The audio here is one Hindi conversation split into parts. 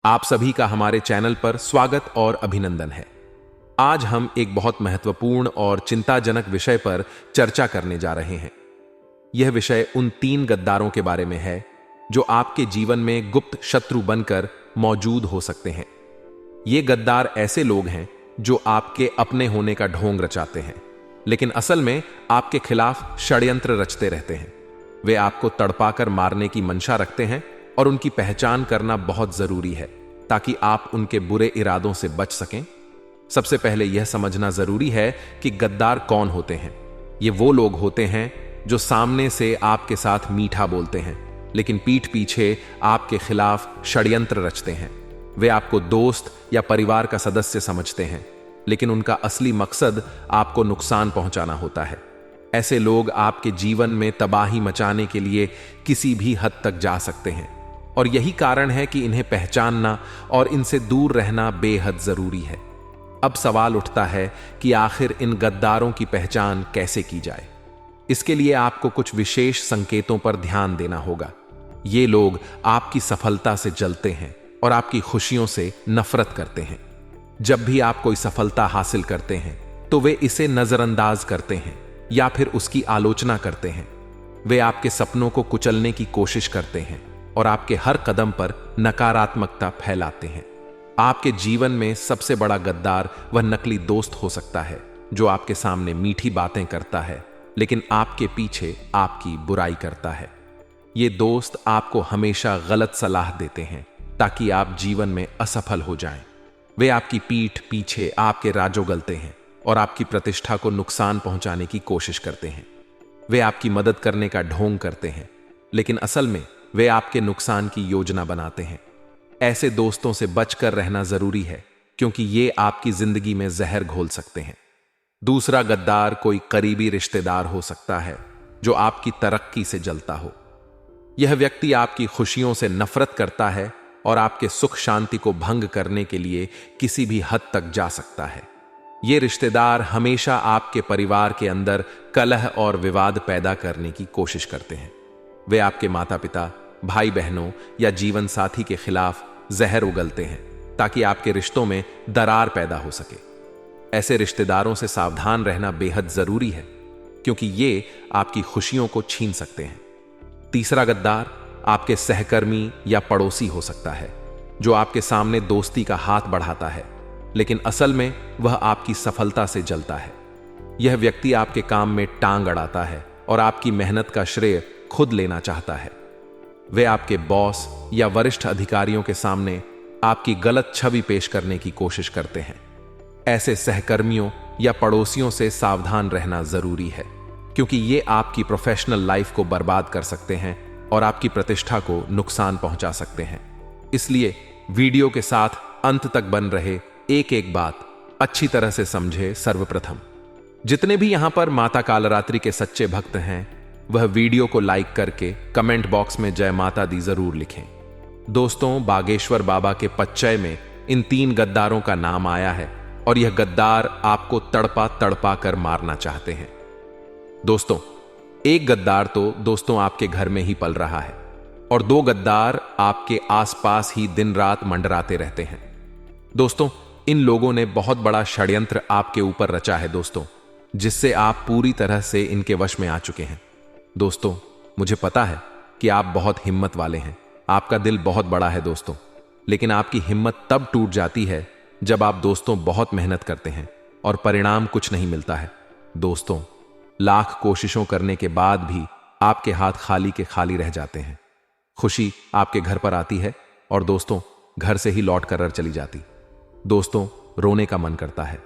आप सभी का हमारे चैनल पर स्वागत और अभिनंदन है। आज हम एक बहुत महत्वपूर्ण और चिंताजनक विषय पर चर्चा करने जा रहे हैं। यह विषय उन 3 गद्दारों के बारे में है जो आपके जीवन में गुप्त शत्रु बनकर मौजूद हो सकते हैं। ये गद्दार ऐसे लोग हैं जो आपके अपने होने का ढोंग रचाते हैं, लेकिन असल में आपके खिलाफ षड्यंत्र रचते रहते हैं। वे आपको तड़पाकर मारने की मंशा रखते हैं और उनकी पहचान करना बहुत जरूरी है ताकि आप उनके बुरे इरादों से बच सकें। सबसे पहले यह समझना जरूरी है कि गद्दार कौन होते हैं। ये वो लोग होते हैं जो सामने से आपके साथ मीठा बोलते हैं, लेकिन पीठ पीछे आपके खिलाफ षड्यंत्र रचते हैं। वे आपको दोस्त या परिवार का सदस्य समझते हैं, लेकिन उनका असली मकसद आपको नुकसान पहुंचाना होता है। ऐसे लोग आपके जीवन में तबाही मचाने के लिए किसी भी हद तक जा सकते हैं, और यही कारण है कि इन्हें पहचानना और इनसे दूर रहना बेहद जरूरी है। अब सवाल उठता है कि आखिर इन गद्दारों की पहचान कैसे की जाए। इसके लिए आपको कुछ विशेष संकेतों पर ध्यान देना होगा। ये लोग आपकी सफलता से जलते हैं और आपकी खुशियों से नफरत करते हैं। जब भी आप कोई सफलता हासिल करते हैं तो वे इसे नजरअंदाज करते हैं या फिर उसकी आलोचना करते हैं। वे आपके सपनों को कुचलने की कोशिश करते हैं और आपके हर कदम पर नकारात्मकता फैलाते हैं। आपके जीवन में सबसे बड़ा गद्दार वह नकली दोस्त हो सकता है जो आपके सामने मीठी बातें करता है, लेकिन आपके पीछे आपकी बुराई करता है। ये दोस्त आपको हमेशा गलत सलाह देते हैं ताकि आप जीवन में असफल हो जाएं। वे आपकी पीठ पीछे आपके राज उगलते हैं और आपकी प्रतिष्ठा को नुकसान पहुंचाने की कोशिश करते हैं। वे आपकी मदद करने का ढोंग करते हैं, लेकिन असल में वे आपके नुकसान की योजना बनाते हैं। ऐसे दोस्तों से बचकर रहना जरूरी है, क्योंकि ये आपकी जिंदगी में जहर घोल सकते हैं। दूसरा गद्दार कोई करीबी रिश्तेदार हो सकता है जो आपकी तरक्की से जलता हो। यह व्यक्ति आपकी खुशियों से नफरत करता है और आपके सुख शांति को भंग करने के लिए किसी भी हद तक जा सकता है। ये रिश्तेदार हमेशा आपके परिवार के अंदर कलह और विवाद पैदा करने की कोशिश करते हैं। वे आपके माता पिता, भाई बहनों या जीवन साथी के खिलाफ जहर उगलते हैं ताकि आपके रिश्तों में दरार पैदा हो सके। ऐसे रिश्तेदारों से सावधान रहना बेहद जरूरी है, क्योंकि ये आपकी खुशियों को छीन सकते हैं। तीसरा गद्दार आपके सहकर्मी या पड़ोसी हो सकता है जो आपके सामने दोस्ती का हाथ बढ़ाता है, लेकिन असल में वह आपकी सफलता से जलता है। यह व्यक्ति आपके काम में टांग अड़ाता है और आपकी मेहनत का श्रेय खुद लेना चाहता है। वे आपके बॉस या वरिष्ठ अधिकारियों के सामने आपकी गलत छवि पेश करने की कोशिश करते हैं। ऐसे सहकर्मियों या पड़ोसियों से सावधान रहना जरूरी है, क्योंकि ये आपकी प्रोफेशनल लाइफ को बर्बाद कर सकते हैं और आपकी प्रतिष्ठा को नुकसान पहुंचा सकते हैं। इसलिए वीडियो के साथ अंत तक बन रहे एक एक बात अच्छी तरह से समझे। सर्वप्रथम, जितने भी यहां पर माता कालरात्रि के सच्चे भक्त हैं, वह वीडियो को लाइक करके कमेंट बॉक्स में जय माता दी जरूर लिखें। दोस्तों, बागेश्वर बाबा के पच्चय में इन 3 गद्दारों का नाम आया है और यह गद्दार आपको तड़पा तड़पा कर मारना चाहते हैं। दोस्तों, एक गद्दार तो दोस्तों आपके घर में ही पल रहा है और 2 गद्दार आपके आसपास ही दिन रात मंडराते रहते हैं। दोस्तों, इन लोगों ने बहुत बड़ा षड्यंत्र आपके ऊपर रचा है दोस्तों, जिससे आप पूरी तरह से इनके वश में आ चुके हैं। दोस्तों, मुझे पता है कि आप बहुत हिम्मत वाले हैं, आपका दिल बहुत बड़ा है दोस्तों, लेकिन आपकी हिम्मत तब टूट जाती है जब आप दोस्तों बहुत मेहनत करते हैं और परिणाम कुछ नहीं मिलता है। दोस्तों, लाख कोशिशों करने के बाद भी आपके हाथ खाली के खाली रह जाते हैं। खुशी आपके घर पर आती है और दोस्तों घर से ही लौट कर चली जाती। दोस्तों, रोने का मन करता है,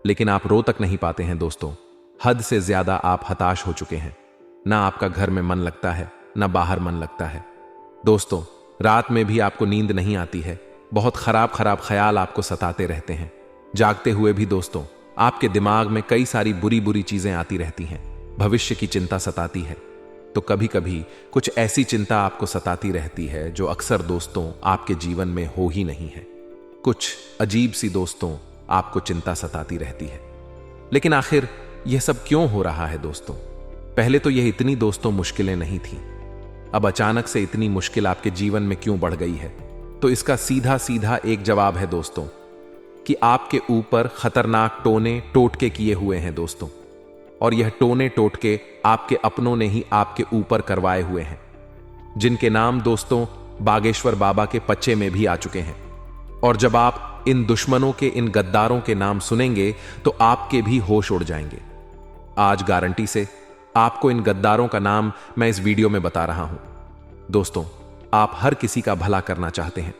लेकिन आप रो तक नहीं पाते हैं दोस्तों। हद से ज्यादा आप हताश हो चुके हैं। ना आपका घर में मन लगता है, ना बाहर मन लगता है। दोस्तों, रात में भी आपको नींद नहीं आती है। बहुत खराब खराब ख्याल आपको सताते रहते हैं। जागते हुए भी दोस्तों आपके दिमाग में कई सारी बुरी बुरी चीजें आती रहती हैं। भविष्य की चिंता सताती है। तो कभी कभी कुछ ऐसी चिंता आपको सताती रहती है जो अक्सर दोस्तों आपके जीवन में हो ही नहीं है। कुछ अजीब सी दोस्तों आपको चिंता सताती रहती है। लेकिन आखिर यह सब क्यों हो रहा है दोस्तों? पहले तो यह इतनी दोस्तों मुश्किलें नहीं थी, अब अचानक से इतनी मुश्किल आपके जीवन में क्यों बढ़ गई है? तो इसका सीधा सीधा एक जवाब है दोस्तों, कि आपके ऊपर खतरनाक टोने टोटके किए हुए हैं दोस्तों। और यह टोने टोटके आपके अपनों ने ही आपके ऊपर करवाए हुए हैं, जिनके नाम दोस्तों बागेश्वर बाबा के पच्चे में भी आ चुके हैं। और जब आप इन दुश्मनों के, इन गद्दारों के नाम सुनेंगे तो आपके भी होश उड़ जाएंगे। आज गारंटी से आपको इन गद्दारों का नाम मैं इस वीडियो में बता रहा हूं। दोस्तों, आप हर किसी का भला करना चाहते हैं।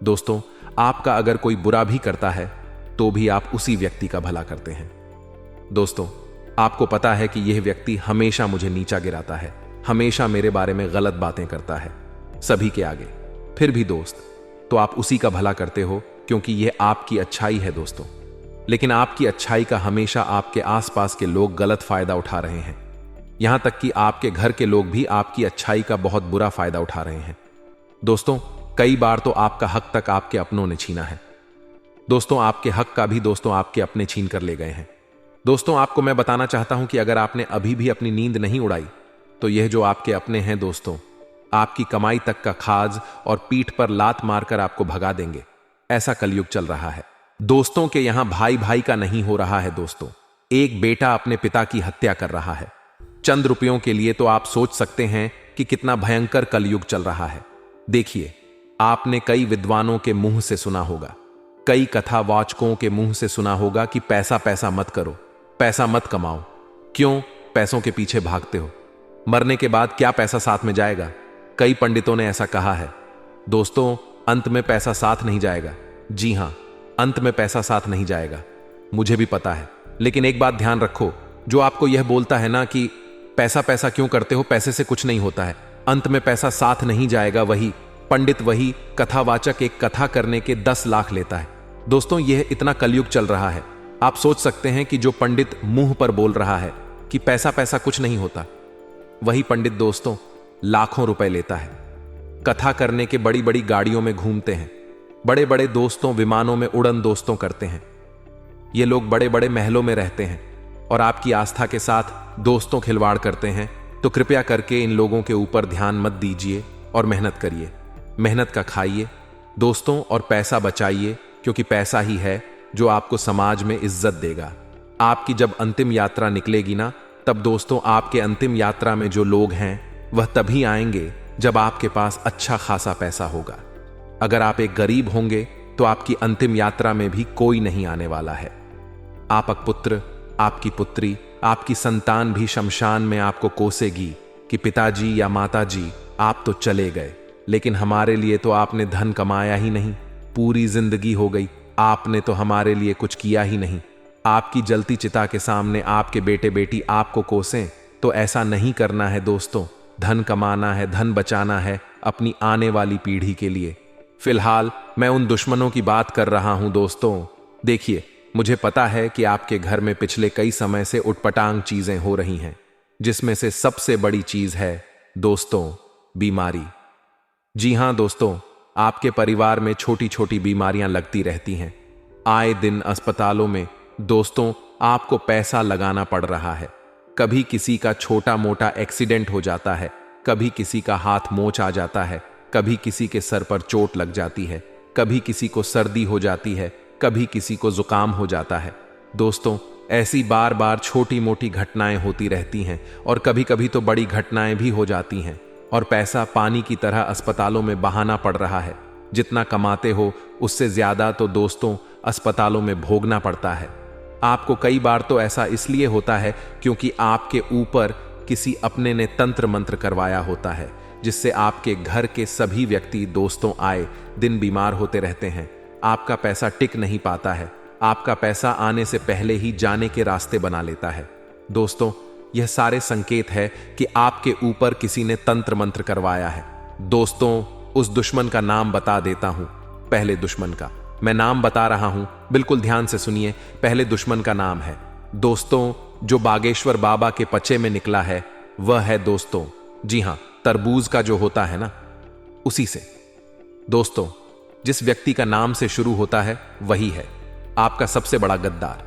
दोस्तों, आपका अगर कोई बुरा भी करता है तो भी आप उसी व्यक्ति का भला करते हैं। दोस्तों, आपको पता है कि यह व्यक्ति हमेशा मुझे नीचा गिराता है, हमेशा मेरे बारे में गलत बातें करता है सभी के आगे। फिर भी दोस्त, तो आप उसी का भला करते हो क्योंकि यह आपकी अच्छाई है दोस्तों। लेकिन आपकी अच्छाई का हमेशा आपके आसपास के लोग गलत फायदा उठा रहे हैं। यहां तक कि आपके घर के लोग भी आपकी अच्छाई का बहुत बुरा फायदा उठा रहे हैं। दोस्तों, कई बार तो आपका हक तक आपके अपनों ने छीना है। दोस्तों, आपके हक का भी दोस्तों आपके अपने छीन कर ले गए हैं। दोस्तों, आपको मैं बताना चाहता हूं कि अगर आपने अभी भी अपनी नींद नहीं उड़ाई तो यह जो आपके अपने हैं दोस्तों, आपकी कमाई तक का खाज और पीठ पर लात मारकर आपको भगा देंगे। ऐसा कलयुग चल रहा है दोस्तों के यहां भाई भाई का नहीं हो रहा है दोस्तों। एक बेटा अपने पिता की हत्या कर रहा है चंद रुपयों के लिए। तो आप सोच सकते हैं कि कितना भयंकर कलयुग चल रहा है। देखिए, आपने कई विद्वानों के मुंह से सुना होगा, कई कथावाचकों के मुंह से सुना होगा कि पैसा पैसा मत करो, पैसा मत कमाओ। क्यों पैसों के पीछे भागते हो? मरने के बाद क्या पैसा साथ में जाएगा? कई पंडितों ने ऐसा कहा है। दोस्तों, अंत में पैसा साथ नहीं जाएगा। जी हां, अंत में पैसा साथ नहीं जाएगा, मुझे भी पता है। लेकिन एक बात ध्यान रखो, जो आपको यह बोलता है ना कि पैसा पैसा क्यों करते हो, पैसे से कुछ नहीं होता है, अंत में पैसा साथ नहीं जाएगा, वही पंडित, वही कथावाचक एक कथा करने के 10 लाख लेता है। दोस्तों, यह इतना कलयुग चल रहा है। आप सोच सकते हैं कि जो पंडित मुंह पर बोल रहा है कि पैसा पैसा कुछ नहीं होता, वही पंडित दोस्तों लाखों रुपए लेता है। कथा करने के बड़ी बड़ी गाड़ियों में घूमते हैं, बड़े बड़े दोस्तों विमानों में उड़न दोस्तों करते हैं। ये लोग बड़े बड़े महलों में रहते हैं और आपकी आस्था के साथ दोस्तों खिलवाड़ करते हैं। तो कृपया करके इन लोगों के ऊपर ध्यान मत दीजिए और मेहनत करिए, मेहनत का खाइए दोस्तों और पैसा बचाइए, क्योंकि पैसा ही है जो आपको समाज में इज्जत देगा। आपकी जब अंतिम यात्रा निकलेगी ना, तब दोस्तों आपके अंतिम यात्रा में जो लोग हैं वह तभी आएंगे जब आपके पास अच्छा खासा पैसा होगा। अगर आप एक गरीब होंगे तो आपकी अंतिम यात्रा में भी कोई नहीं आने वाला है। आपका पुत्र, आपकी पुत्री, आपकी संतान भी शमशान में आपको कोसेगी कि पिताजी या माताजी आप तो चले गए, लेकिन हमारे लिए तो आपने धन कमाया ही नहीं, पूरी जिंदगी हो गई, आपने तो हमारे लिए कुछ किया ही नहीं। आपकी जलती चिता के सामने आपके बेटे बेटी आपको कोसें, तो ऐसा नहीं करना है दोस्तों। धन कमाना है, धन बचाना है अपनी आने वाली पीढ़ी के लिए। फिलहाल मैं उन दुश्मनों की बात कर रहा हूं दोस्तों। देखिए, मुझे पता है कि आपके घर में पिछले कई समय से उटपटांग चीजें हो रही हैं, जिसमें से सबसे बड़ी चीज है दोस्तों बीमारी। जी हां दोस्तों, आपके परिवार में छोटी छोटी बीमारियां लगती रहती हैं। आए दिन अस्पतालों में दोस्तों आपको पैसा लगाना पड़ रहा है। कभी किसी का छोटा मोटा एक्सीडेंट हो जाता है, कभी किसी का हाथ मोच आ जाता है, कभी किसी के सर पर चोट लग जाती है, कभी किसी को सर्दी हो जाती है, कभी किसी को जुकाम हो जाता है। दोस्तों, ऐसी बार बार छोटी मोटी घटनाएं होती रहती हैं और कभी कभी तो बड़ी घटनाएं भी हो जाती हैं, और पैसा पानी की तरह अस्पतालों में बहाना पड़ रहा है। जितना कमाते हो उससे ज्यादा तो दोस्तों अस्पतालों में भोगना पड़ता है। आपको कई बार तो ऐसा इसलिए होता है क्योंकि आपके ऊपर किसी अपने ने तंत्र मंत्र करवाया होता है, जिससे आपके घर के सभी व्यक्ति दोस्तों आए दिन बीमार होते रहते हैं। आपका पैसा टिक नहीं पाता है, आपका पैसा आने से पहले ही जाने के रास्ते बना लेता है। दोस्तों, यह सारे संकेत है कि आपके ऊपर किसी ने तंत्र मंत्र करवाया है। दोस्तों, उस दुश्मन का नाम बता देता हूं। पहले दुश्मन का मैं नाम बता रहा हूं, बिल्कुल ध्यान से सुनिए। पहले दुश्मन का नाम है दोस्तों जो बागेश्वर बाबा के पचे में निकला है, वह है दोस्तों, जी हां, तरबूज का जो होता है ना, उसी से। दोस्तों, जिस व्यक्ति का नाम से शुरू होता है वही है आपका सबसे बड़ा गद्दार।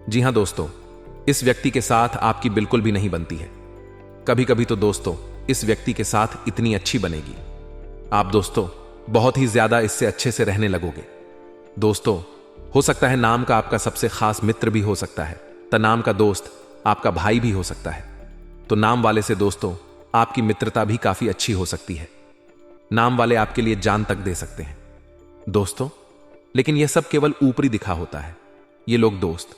जी हां दोस्तों, इस व्यक्ति के साथ आपकी बिल्कुल भी नहीं बनती है। कभी कभी तो दोस्तों इस व्यक्ति के साथ इतनी अच्छी बनेगी। आप दोस्तों बहुत ही ज्यादा इससे अच्छे से रहने लगोगे। दोस्तों, हो सकता है नाम का आपका सबसे खास मित्र भी हो सकता है, तो नाम का दोस्त आपका भाई भी हो सकता है। तो नाम वाले से दोस्तों आपकी मित्रता भी काफी अच्छी हो सकती है। नाम वाले आपके लिए जान तक दे सकते हैं दोस्तों। लेकिन यह सब केवल ऊपरी दिखा होता है। ये लोग दोस्त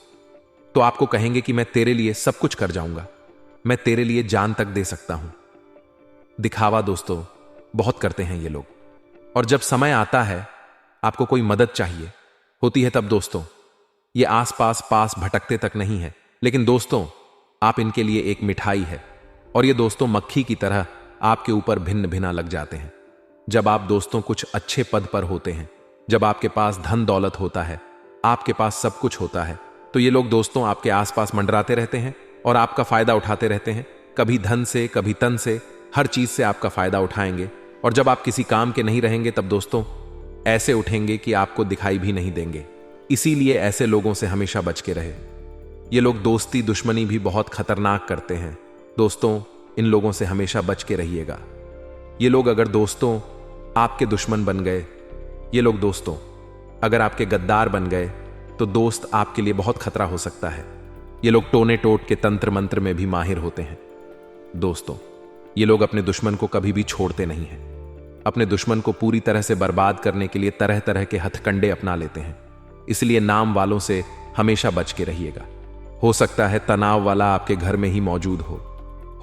तो आपको कहेंगे कि मैं तेरे लिए सब कुछ कर जाऊंगा, मैं तेरे लिए जान तक दे सकता हूं। दिखावा दोस्तों बहुत करते हैं ये लोग, और जब समय आता है आपको कोई मदद चाहिए होती है, तब दोस्तों ये आसपास पास भटकते तक नहीं है, लेकिन दोस्तों आप इनके लिए एक मिठाई है, और ये दोस्तों मक्खी की तरह आपके ऊपर भिन्न भिना लग जाते हैं। जब आप दोस्तों कुछ अच्छे पद पर होते हैं, जब आपके पास धन दौलत होता है, आपके पास सब कुछ होता है, तो ये लोग दोस्तों आपके आसपास मंडराते रहते हैं और आपका फायदा उठाते रहते हैं। कभी धन से, कभी तन से, हर चीज से आपका फायदा उठाएंगे। और जब आप किसी काम के नहीं रहेंगे तब दोस्तों ऐसे उठेंगे कि आपको दिखाई भी नहीं देंगे। इसीलिए ऐसे लोगों से हमेशा बच के रहे। ये लोग दोस्ती दुश्मनी भी बहुत खतरनाक करते हैं दोस्तों, इन लोगों से हमेशा बच के रहिएगा। ये लोग अगर दोस्तों आपके दुश्मन बन गए, ये लोग दोस्तों अगर आपके गद्दार बन गए, तो दोस्त आपके लिए बहुत खतरा हो सकता है। ये लोग टोने टोट के तंत्र मंत्र में भी माहिर होते हैं दोस्तों। ये लोग अपने दुश्मन को कभी भी छोड़ते नहीं हैं। अपने दुश्मन को पूरी तरह से बर्बाद करने के लिए तरह तरह के हथकंडे अपना लेते हैं। इसलिए नाम वालों से हमेशा बच के रहिएगा। हो सकता है तनाव वाला आपके घर में ही मौजूद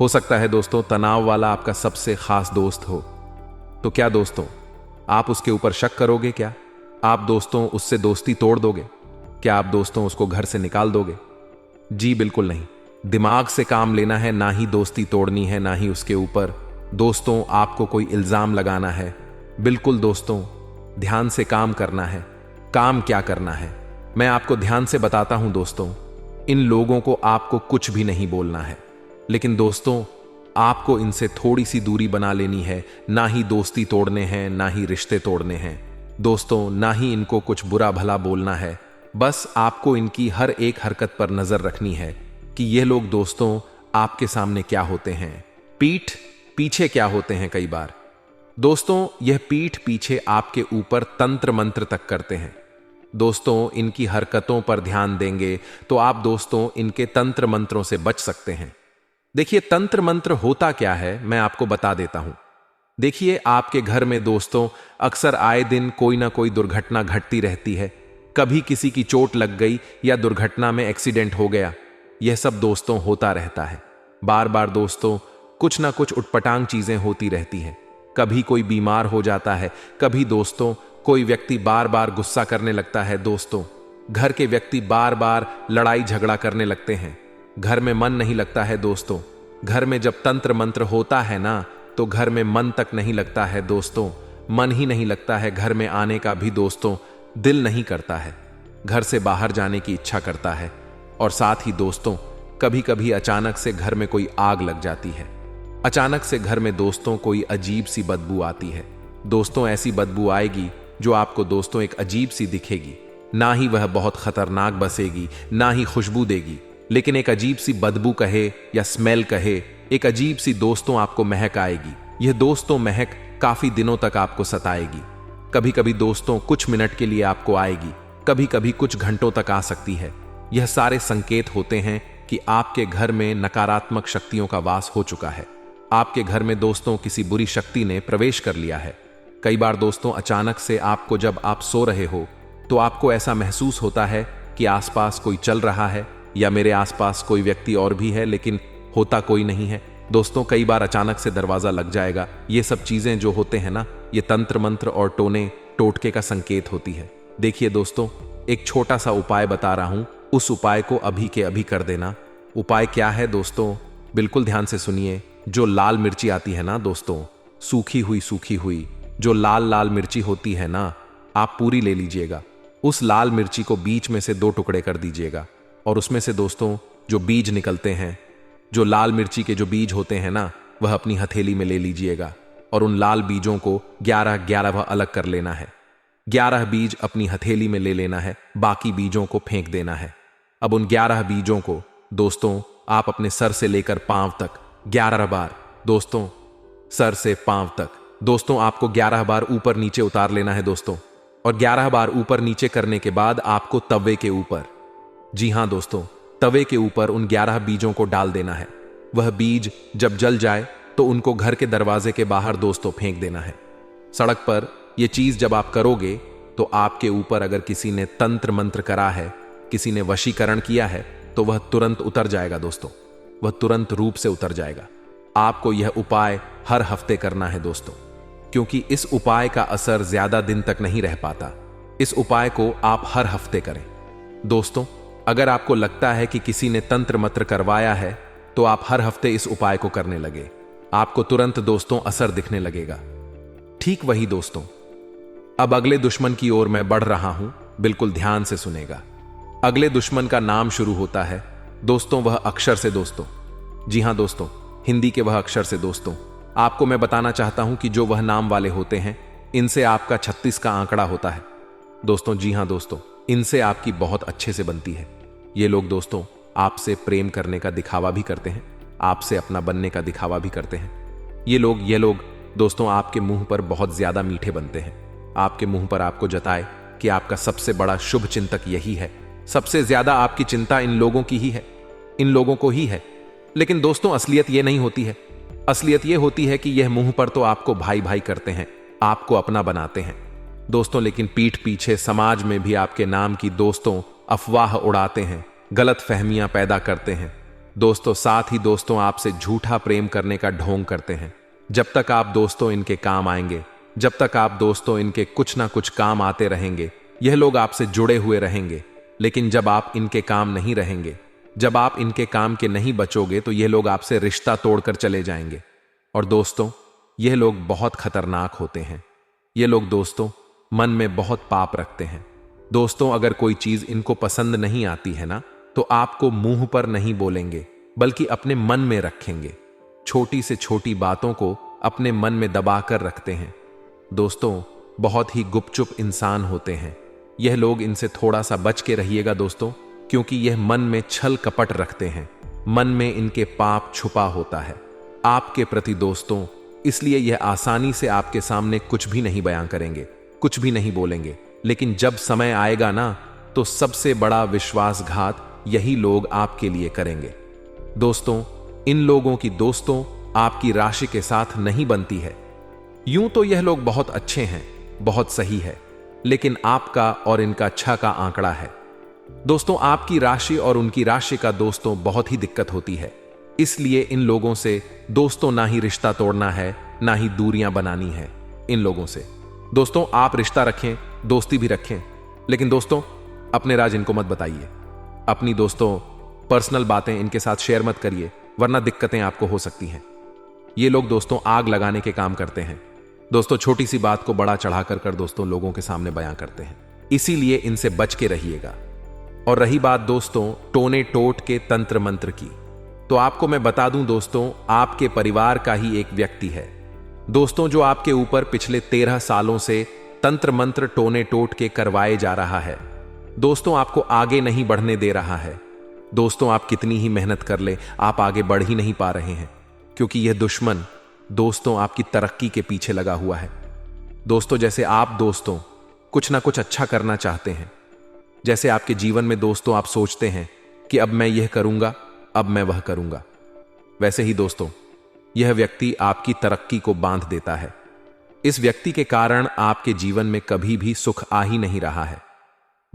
हो सकता है दोस्तों तनाव वाला आपका सबसे खास दोस्त हो। तो क्या दोस्तों आप उसके ऊपर शक करोगे? क्या आप दोस्तों उससे दोस्ती तोड़ दोगे? क्या आप दोस्तों उसको घर से निकाल दोगे? जी बिल्कुल नहीं। दिमाग से काम लेना है, ना ही दोस्ती तोड़नी है, ना ही उसके ऊपर दोस्तों आपको कोई इल्जाम लगाना है। बिल्कुल दोस्तों ध्यान से काम करना है। काम क्या करना है मैं आपको ध्यान से बताता हूं दोस्तों। इन लोगों को आपको कुछ भी नहीं बोलना है, लेकिन दोस्तों आपको इनसे थोड़ी सी दूरी बना लेनी है। ना ही दोस्ती तोड़ने हैं, ना ही रिश्ते तोड़ने हैं दोस्तों, ना ही इनको कुछ बुरा भला बोलना है। बस आपको इनकी हर एक हरकत पर नजर रखनी है कि ये लोग दोस्तों आपके सामने क्या होते हैं, पीठ पीछे क्या होते हैं। कई बार दोस्तों यह पीठ पीछे आपके ऊपर तंत्र मंत्र तक करते हैं दोस्तों। इनकी हरकतों पर ध्यान देंगे तो आप दोस्तों इनके तंत्र मंत्रों से बच सकते हैं। देखिए तंत्र मंत्र होता क्या है मैं आपको बता देता हूं। देखिए आपके घर में दोस्तों अक्सर आए दिन कोई ना कोई दुर्घटना घटती रहती है। कभी किसी की चोट लग गई या दुर्घटना में एक्सीडेंट हो गया, यह सब दोस्तों होता रहता है। बार बार दोस्तों कुछ ना कुछ उटपटांग चीजें होती रहती हैं। कभी कोई बीमार हो जाता है, कभी दोस्तों कोई व्यक्ति बार बार गुस्सा करने लगता है दोस्तों। घर के व्यक्ति बार बार लड़ाई झगड़ा करने लगते हैं। घर में मन नहीं लगता है दोस्तों। घर में जब तंत्र मंत्र होता है ना, तो घर में मन तक नहीं लगता है दोस्तों। मन ही नहीं लगता है, घर में आने का भी दोस्तों दिल नहीं करता है। घर से बाहर जाने की इच्छा करता है। और साथ ही दोस्तों कभी कभी अचानक से घर में कोई आग लग जाती है। अचानक से घर में दोस्तों कोई अजीब सी बदबू आती है दोस्तों। ऐसी बदबू आएगी जो आपको दोस्तों एक अजीब सी दिखेगी। ना ही वह बहुत खतरनाक बसेगी, ना ही खुशबू देगी, लेकिन एक अजीब सी बदबू कहे या स्मेल कहे, एक अजीब सी दोस्तों आपको महक आएगी। यह दोस्तों महक काफी दिनों तक आपको सताएगी। कभी कभी दोस्तों कुछ मिनट के लिए आपको आएगी, कभी कभी कुछ घंटों तक आ सकती है। यह सारे संकेत होते हैं कि आपके घर में नकारात्मक शक्तियों का वास हो चुका है। आपके घर में दोस्तों किसी बुरी शक्ति ने प्रवेश कर लिया है। कई बार दोस्तों अचानक से आपको जब आप सो रहे हो तो आपको ऐसा महसूस होता है कि आसपास कोई चल रहा है या मेरे आसपास कोई व्यक्ति और भी है, लेकिन होता कोई नहीं है दोस्तों। कई बार अचानक से दरवाजा लग जाएगा। ये सब चीजें जो होते हैं ना, ये तंत्र मंत्र और टोने टोटके का संकेत होती है। देखिए दोस्तों एक छोटा सा उपाय बता रहा हूं, उस उपाय को अभी के अभी कर देना। उपाय क्या है दोस्तों, बिल्कुल ध्यान से सुनिए। जो लाल मिर्ची आती है ना दोस्तों, सूखी हुई जो लाल लाल मिर्ची होती है ना, आप पूरी ले लीजिएगा। उस लाल मिर्ची को बीच में से 2 टुकड़े कर दीजिएगा, और उसमें से दोस्तों जो बीज निकलते हैं, जो लाल मिर्ची के जो बीज होते हैं ना, वह अपनी हथेली में ले लीजिएगा। और उन लाल बीजों को 11 वह अलग कर लेना है। 11 बीज अपनी हथेली में ले लेना है, बाकी बीजों को फेंक देना है। अब उन 11 बीजों को दोस्तों आप अपने सर से लेकर पांव तक 11 बार दोस्तों सर से पांव तक दोस्तों आपको 11 बार ऊपर नीचे उतार लेना है दोस्तों, और 11 बार ऊपर नीचे करने के बाद आपको तवे के ऊपर, जी हां दोस्तों, तवे के ऊपर उन 11 बीजों को डाल देना है। वह बीज जब जल जाए तो उनको घर के दरवाजे के बाहर दोस्तों फेंक देना है। सड़क पर यह चीज जब आप करोगे तो आपके ऊपर अगर किसी ने तंत्र मंत्र करा है, किसी ने वशीकरण किया है, तो वह तुरंत उतर जाएगा दोस्तों, वह तुरंत रूप से उतर जाएगा। आपको यह उपाय हर हफ्ते करना है दोस्तों, क्योंकि इस उपाय का असर ज्यादा दिन तक नहीं रह पाता। इस उपाय को आप हर हफ्ते करें दोस्तों। अगर आपको लगता है कि किसी ने तंत्र मंत्र करवाया है तो आप हर हफ्ते इस उपाय को करने लगे, आपको तुरंत दोस्तों असर दिखने लगेगा। ठीक वही दोस्तों, अब अगले दुश्मन की ओर मैं बढ़ रहा हूं, बिल्कुल ध्यान से सुनेगा। अगले दुश्मन का नाम शुरू होता है दोस्तों वह अक्षर से दोस्तों, जी हां दोस्तों, हिंदी के वह अक्षर से दोस्तों। आपको मैं बताना चाहता हूं कि जो वह नाम वाले होते हैं, इनसे आपका 36 का आंकड़ा होता है दोस्तों। जी हां दोस्तों, इनसे आपकी बहुत अच्छे से बनती है। ये लोग दोस्तों आपसे प्रेम करने का दिखावा भी करते हैं, आपसे अपना बनने का दिखावा भी करते हैं। ये लोग दोस्तों आपके मुंह पर बहुत ज्यादा मीठे बनते हैं। आपके मुंह पर आपको जताए कि आपका सबसे बड़ा शुभ चिंतक यही है, सबसे ज्यादा आपकी चिंता इन लोगों की ही है, इन लोगों को ही है। लेकिन दोस्तों असलियत यह नहीं होती है। असलियत यह होती है कि यह मुंह पर तो आपको भाई भाई करते हैं, आपको अपना बनाते हैं दोस्तों, लेकिन पीठ पीछे समाज में भी आपके नाम की दोस्तों अफवाह उड़ाते हैं, गलत फहमियां पैदा करते हैं दोस्तों। साथ ही दोस्तों आपसे झूठा प्रेम करने का ढोंग करते हैं। जब तक आप दोस्तों इनके काम आएंगे, जब तक आप दोस्तों इनके कुछ ना कुछ काम आते रहेंगे, यह लोग आपसे जुड़े हुए रहेंगे। लेकिन जब आप इनके काम नहीं रहेंगे, जब आप इनके काम के नहीं बचोगे, तो यह लोग आपसे रिश्ता तोड़कर चले जाएंगे। और दोस्तों यह लोग बहुत खतरनाक होते हैं। ये लोग दोस्तों मन में बहुत पाप रखते हैं दोस्तों। अगर कोई चीज इनको पसंद नहीं आती है ना, तो आपको मुंह पर नहीं बोलेंगे, बल्कि अपने मन में रखेंगे। छोटी से छोटी बातों को अपने मन में दबा कर रखते हैं दोस्तों। बहुत ही गुपचुप इंसान होते हैं यह लोग, इनसे थोड़ा सा बच के रहिएगा दोस्तों, क्योंकि यह मन में छल कपट रखते हैं, मन में इनके पाप छुपा होता है आपके प्रति दोस्तों। इसलिए यह आसानी से आपके सामने कुछ भी नहीं बयां करेंगे, कुछ भी नहीं बोलेंगे। लेकिन जब समय आएगा ना, तो सबसे बड़ा विश्वासघात यही लोग आपके लिए करेंगे दोस्तों। इन लोगों की दोस्तों आपकी राशि के साथ नहीं बनती है। यूं तो यह लोग बहुत अच्छे हैं, बहुत सही है, लेकिन आपका और इनका 6 का आंकड़ा है दोस्तों। आपकी राशि और उनकी राशि का दोस्तों बहुत ही दिक्कत होती है। इसलिए इन लोगों से दोस्तों ना ही रिश्ता तोड़ना है, ना ही दूरियां बनानी है इन लोगों से दोस्तों। आप रिश्ता रखें, दोस्ती भी रखें, लेकिन दोस्तों अपने राज इनको मत बताइए। अपनी दोस्तों पर्सनल बातें इनके साथ शेयर मत करिए, वरना दिक्कतें आपको हो सकती हैं। ये लोग दोस्तों आग लगाने के काम करते हैं दोस्तों। छोटी सी बात को बड़ा चढ़ाकर कर दोस्तों लोगों के सामने बयां करते हैं, इसीलिए इनसे बच के रहिएगा। और रही बात दोस्तों टोने टोट के तंत्र मंत्र की, तो आपको मैं बता दूं दोस्तों, आपके परिवार का ही एक व्यक्ति है दोस्तों, जो आपके ऊपर पिछले 13 सालों से तंत्र मंत्र टोने टोट के करवाए जा रहा है दोस्तों। आपको आगे नहीं बढ़ने दे रहा है दोस्तों। आप कितनी ही मेहनत कर ले, आप आगे बढ़ ही नहीं पा रहे हैं, क्योंकि यह दुश्मन दोस्तों आपकी तरक्की के पीछे लगा हुआ है दोस्तों। जैसे आप दोस्तों कुछ ना कुछ अच्छा करना चाहते हैं, जैसे आपके जीवन में दोस्तों आप सोचते हैं कि अब मैं यह करूंगा, अब मैं वह करूंगा, वैसे ही दोस्तों यह व्यक्ति आपकी तरक्की को बांध देता है। इस व्यक्ति के कारण आपके जीवन में कभी भी सुख आ ही नहीं रहा है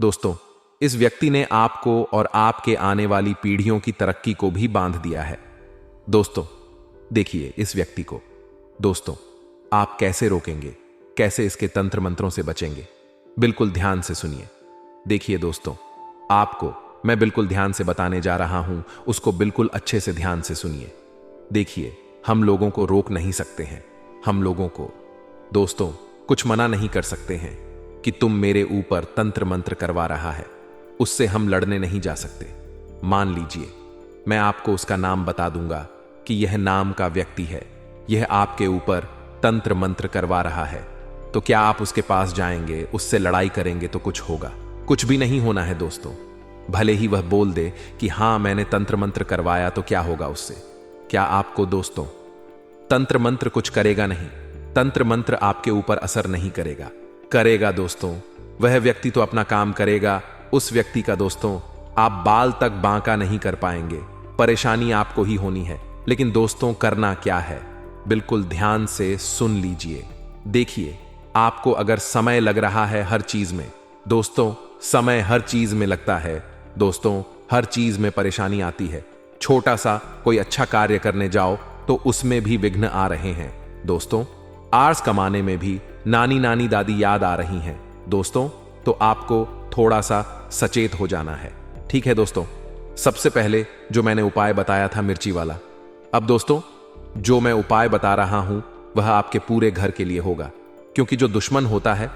दोस्तों। इस व्यक्ति ने आपको और आपके आने वाली पीढ़ियों की तरक्की को भी बांध दिया है दोस्तों। देखिए इस व्यक्ति को दोस्तों, आप कैसे रोकेंगे, कैसे इसके तंत्र मंत्रों से बचेंगे, बिल्कुल ध्यान से सुनिए। देखिए दोस्तों, आपको मैं बिल्कुल ध्यान से बताने जा रहा हूं, उसको बिल्कुल अच्छे से ध्यान से सुनिए। देखिए, हम लोगों को रोक नहीं सकते हैं, हम लोगों को दोस्तों कुछ मना नहीं कर सकते हैं कि तुम मेरे ऊपर तंत्र मंत्र करवा रहा है, उससे हम लड़ने नहीं जा सकते। मान लीजिए मैं आपको उसका नाम बता दूंगा कि यह नाम का व्यक्ति है, यह आपके ऊपर तंत्र मंत्र करवा रहा है, तो क्या आप उसके पास जाएंगे, उससे लड़ाई करेंगे तो कुछ होगा? कुछ भी नहीं होना है दोस्तों। भले ही वह बोल दे कि हां मैंने तंत्र मंत्र करवाया, तो क्या होगा उससे? क्या आपको दोस्तों तंत्र मंत्र कुछ करेगा नहीं तंत्र मंत्र आपके ऊपर असर नहीं करेगा। करेगा दोस्तों, वह व्यक्ति तो अपना काम करेगा। उस व्यक्ति का दोस्तों आप बाल तक बांका नहीं कर पाएंगे। परेशानी आपको ही होनी है। लेकिन दोस्तों करना क्या है, बिल्कुल ध्यान से सुन लीजिए। देखिए, आपको अगर समय लग रहा है हर चीज में, दोस्तों समय हर चीज में लगता है। दोस्तों हर चीज में परेशानी आती है। छोटा सा कोई अच्छा कार्य करने जाओ तो उसमें भी विघ्न आ रहे हैं। दोस्तों आर्स कमाने में भी नानी नानी दादी याद आ रही हैं। दोस्तों तो आपको थोड़ा सा सचेत हो जाना है। ठीक है दोस्तों, सबसे पहले जो मैंने उपाय बताया था मिर्ची वाला, अब दोस्तों जो मैं उपाय बता रहा हूं वह आपके पूरे घर के लिए होगा। क्योंकि जो दुश्मन होता है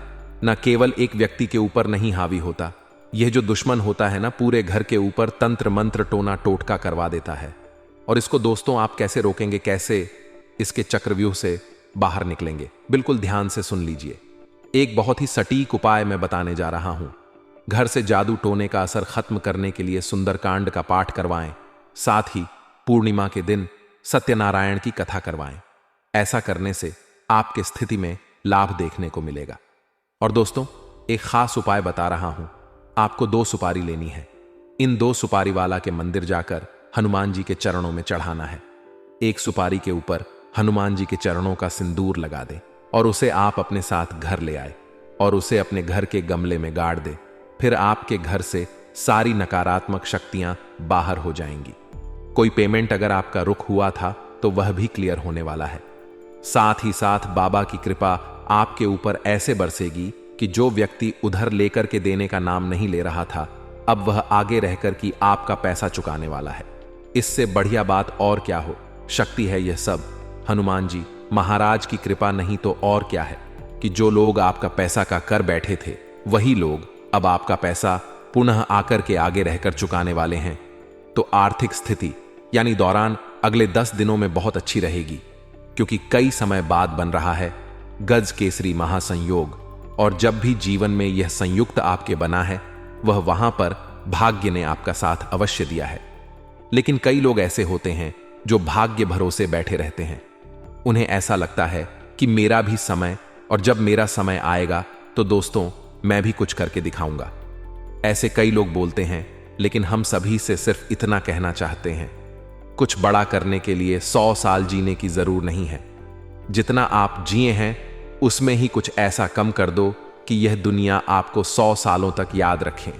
न केवल एक व्यक्ति के ऊपर नहीं हावी होता, यह जो दुश्मन होता है ना पूरे घर के ऊपर तंत्र मंत्र टोना टोटका करवा देता है। और इसको दोस्तों आप कैसे रोकेंगे, कैसे इसके चक्रव्यूह से बाहर निकलेंगे, बिल्कुल ध्यान से सुन लीजिए। एक बहुत ही सटीक उपाय मैं बताने जा रहा हूं। घर से जादू टोने का असर खत्म करने के लिए सुंदरकांड का पाठ करवाएं। साथ ही पूर्णिमा के दिन सत्यनारायण की कथा करवाएं। ऐसा करने से आपके स्थिति में लाभ देखने को मिलेगा। और दोस्तों एक खास उपाय बता रहा हूं। आपको 2 सुपारी लेनी है। इन 2 सुपारी वाला के मंदिर जाकर हनुमान जी के चरणों में चढ़ाना है। एक सुपारी के ऊपर हनुमान जी के चरणों का सिंदूर लगा दें और उसे आप अपने साथ घर ले आए और उसे अपने घर के गमले में गाड़ दें। फिर आपके घर से सारी नकारात्मक शक्तियां बाहर हो जाएंगी। कोई पेमेंट अगर आपका रुक हुआ था तो वह भी क्लियर होने वाला है। साथ ही साथ बाबा की कृपा आपके ऊपर ऐसे बरसेगी कि जो व्यक्ति उधर लेकर के देने का नाम नहीं ले रहा था, अब वह आगे रहकर कि आपका पैसा चुकाने वाला है। इससे बढ़िया बात और क्या हो। शक्ति है यह सब हनुमान जी महाराज की कृपा, नहीं तो और क्या है कि जो लोग आपका पैसा का कर बैठे थे वही लोग अब आपका पैसा पुनः आकर के आगे रहकर चुकाने वाले हैं। तो आर्थिक स्थिति यानी दौरान अगले 10 दिनों में बहुत अच्छी रहेगी। क्योंकि कई समय बाद बन रहा है गज केसरी महासंयोग, और जब भी जीवन में यह संयुक्त आपके बना है वह वहां पर भाग्य ने आपका साथ अवश्य दिया है। लेकिन कई लोग ऐसे होते हैं जो भाग्य भरोसे बैठे रहते हैं। उन्हें ऐसा लगता है कि मेरा भी समय, और जब मेरा समय आएगा तो दोस्तों मैं भी कुछ करके दिखाऊंगा। ऐसे कई लोग बोलते हैं, लेकिन हम सभी से सिर्फ इतना कहना चाहते हैं, कुछ बड़ा करने के लिए 100 साल जीने की जरूर नहीं है। जितना आप जिए हैं उसमें ही कुछ ऐसा कम कर दो कि यह दुनिया आपको 100 सालों तक याद रखें।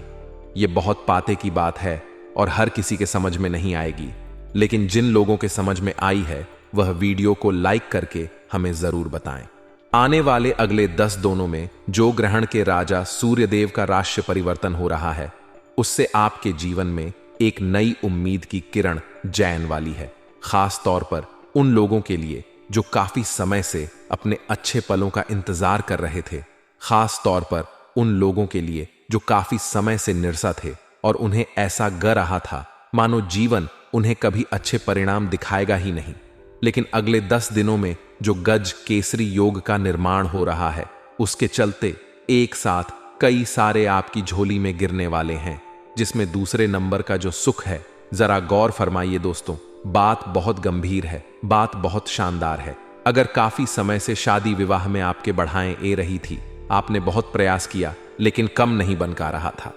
यह बहुत पाते की बात है और हर किसी के समझ में नहीं आएगी। लेकिन जिन लोगों के समझ में आई है वह वीडियो को लाइक करके हमें जरूर बताएं। आने वाले अगले 10 दिनों में जो ग्रहण के राजा सूर्यदेव का राशि परिवर्तन हो रहा है, उससे आपके जीवन में एक नई उम्मीद की किरण जैन वाली है। खास तौर पर उन लोगों के लिए जो काफी समय से अपने अच्छे पलों का इंतजार कर रहे थे। खास तौर पर उन लोगों के लिए जो काफी समय से निरसा थे और उन्हें ऐसा ग रहा था मानो जीवन उन्हें कभी अच्छे परिणाम दिखाएगा ही नहीं। लेकिन अगले 10 दिनों में जो गज केसरी योग का निर्माण हो रहा है, उसके चलते एक साथ कई सारे आपकी झोली में गिरने वाले हैं, जिसमें दूसरे नंबर का जो सुख है। जरा गौर फरमाइए दोस्तों, बात बहुत गंभीर है, बात बहुत शानदार है। अगर काफी समय से शादी विवाह में आपके बढ़ाएं ए रही थी, आपने बहुत प्रयास किया लेकिन कम नहीं बन का रहा था,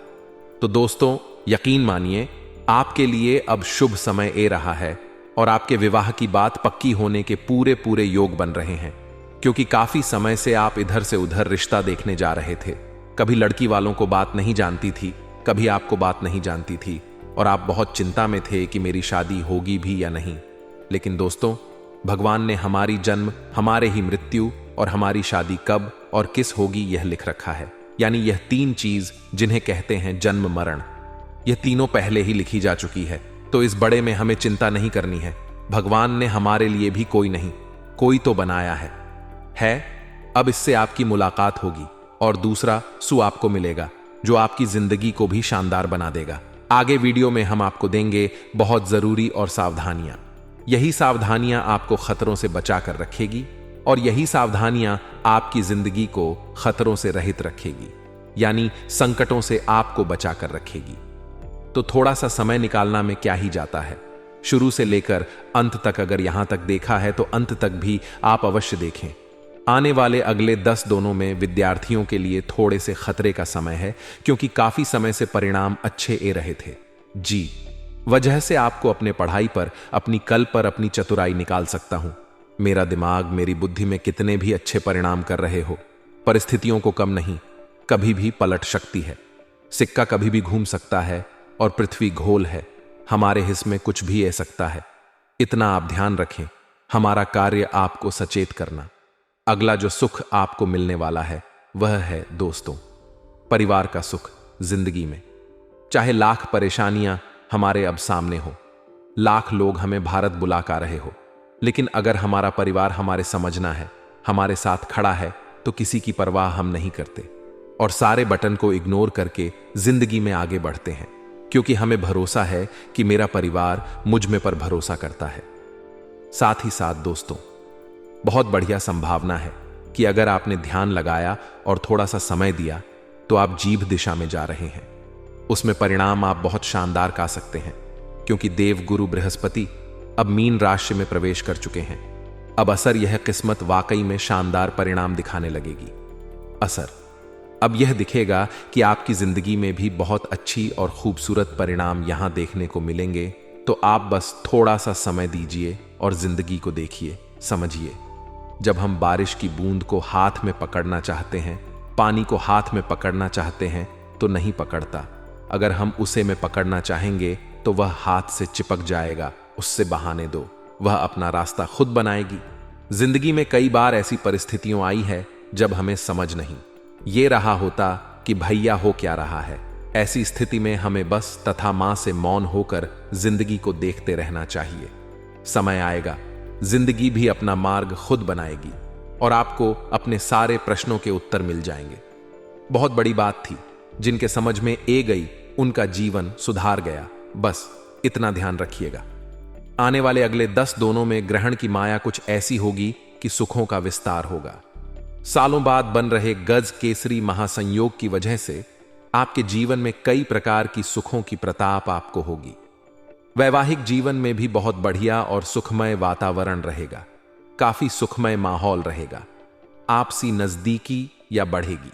तो दोस्तों यकीन मानिए आपके लिए अब शुभ समय ए रहा है और आपके विवाह की बात पक्की होने के पूरे पूरे योग बन रहे हैं। क्योंकि काफी समय से आप इधर से उधर रिश्ता देखने जा रहे थे। कभी लड़की वालों को बात नहीं जानती थी, कभी आपको बात नहीं जानती थी और आप बहुत चिंता में थे कि मेरी शादी होगी भी या नहीं। लेकिन दोस्तों भगवान ने हमारी जन्म, हमारे ही मृत्यु और हमारी शादी कब और किस होगी यह लिख रखा है। यानी यह 3 चीज जिन्हें कहते हैं जन्म मरण, यह तीनों पहले ही लिखी जा चुकी है। तो इस बड़े में हमें चिंता नहीं करनी है। भगवान ने हमारे लिए भी कोई नहीं कोई तो बनाया है। अब इससे आपकी मुलाकात होगी और दूसरा सु आपको मिलेगा जो आपकी जिंदगी को भी शानदार बना देगा। आगे वीडियो में हम आपको देंगे बहुत जरूरी और सावधानियां। यही सावधानियां आपको खतरों से बचा कर रखेगी और यही सावधानियां आपकी जिंदगी को खतरों से रहित रखेगी, यानी संकटों से आपको बचा कर रखेगी। तो थोड़ा सा समय निकालना में क्या ही जाता है। शुरू से लेकर अंत तक अगर यहां तक देखा है तो अंत तक भी आप अवश्य देखें। आने वाले अगले 10 दिनों में विद्यार्थियों के लिए थोड़े से खतरे का समय है, क्योंकि काफी समय से परिणाम अच्छे ए रहे थे। जी, वजह से आपको अपने पढ़ाई पर, अपनी कल पर अपनी चतुराई निकाल सकता हूं। मेरा दिमाग, मेरी बुद्धि में कितने भी अच्छे परिणाम कर रहे हो, परिस्थितियों को कम नहीं, कभी भी पलट सकती है। सिक्का कभी भी घूम सकता है और पृथ्वी गोल है, हमारे हिस्से में कुछ भी आ सकता है। इतना आप ध्यान रखें, हमारा कार्य आपको सचेत करना। अगला जो सुख आपको मिलने वाला है वह है दोस्तों, परिवार का सुख जिंदगी में। चाहे लाख परेशानियां हमारे अब सामने हो, लाख लोग हमें भारत बुला रहे हो, लेकिन अगर हमारा परिवार हमारे समझना है, हमारे साथ खड़ा है, तो किसी की परवाह हम नहीं करते और सारे बटन को इग्नोर करके जिंदगी में आगे बढ़ते हैं, क्योंकि हमें भरोसा है कि मेरा परिवार मुझ में पर भरोसा करता है। साथ ही साथ दोस्तों, बहुत बढ़िया संभावना है कि अगर आपने ध्यान लगाया और थोड़ा सा समय दिया तो आप जीभ दिशा में जा रहे हैं। उसमें परिणाम आप बहुत शानदार पा सकते हैं, क्योंकि देव गुरु बृहस्पति अब मीन राशि में प्रवेश कर चुके हैं। अब असर यह किस्मत वाकई में शानदार परिणाम दिखाने लगेगी। असर अब यह दिखेगा कि आपकी जिंदगी में भी बहुत अच्छी और खूबसूरत परिणाम यहां देखने को मिलेंगे। तो आप बस थोड़ा सा समय दीजिए और जिंदगी को देखिए, समझिए। जब हम बारिश की बूंद को हाथ में पकड़ना चाहते हैं, पानी को हाथ में पकड़ना चाहते हैं, तो नहीं पकड़ता। अगर हम उसे में पकड़ना चाहेंगे तो वह हाथ से चिपक जाएगा। उससे बहाने दो, वह अपना रास्ता खुद बनाएगी। जिंदगी में कई बार ऐसी परिस्थितियां आई है जब हमें समझ नहीं ये रहा होता कि भैया हो क्या रहा है। ऐसी स्थिति में हमें बस तथा मां से मौन होकर जिंदगी को देखते रहना चाहिए। समय आएगा, जिंदगी भी अपना मार्ग खुद बनाएगी और आपको अपने सारे प्रश्नों के उत्तर मिल जाएंगे। बहुत बड़ी बात थी, जिनके समझ में ए गई उनका जीवन सुधार गया। बस इतना ध्यान रखिएगा। आने वाले अगले 10 दिनों में ग्रहण की माया कुछ ऐसी होगी कि सुखों का विस्तार होगा। सालों बाद बन रहे गज केसरी महासंयोग की वजह से आपके जीवन में कई प्रकार की सुखों की प्रताप आपको होगी। वैवाहिक जीवन में भी बहुत बढ़िया और सुखमय वातावरण रहेगा, काफी सुखमय माहौल रहेगा। आपसी नजदीकी या बढ़ेगी।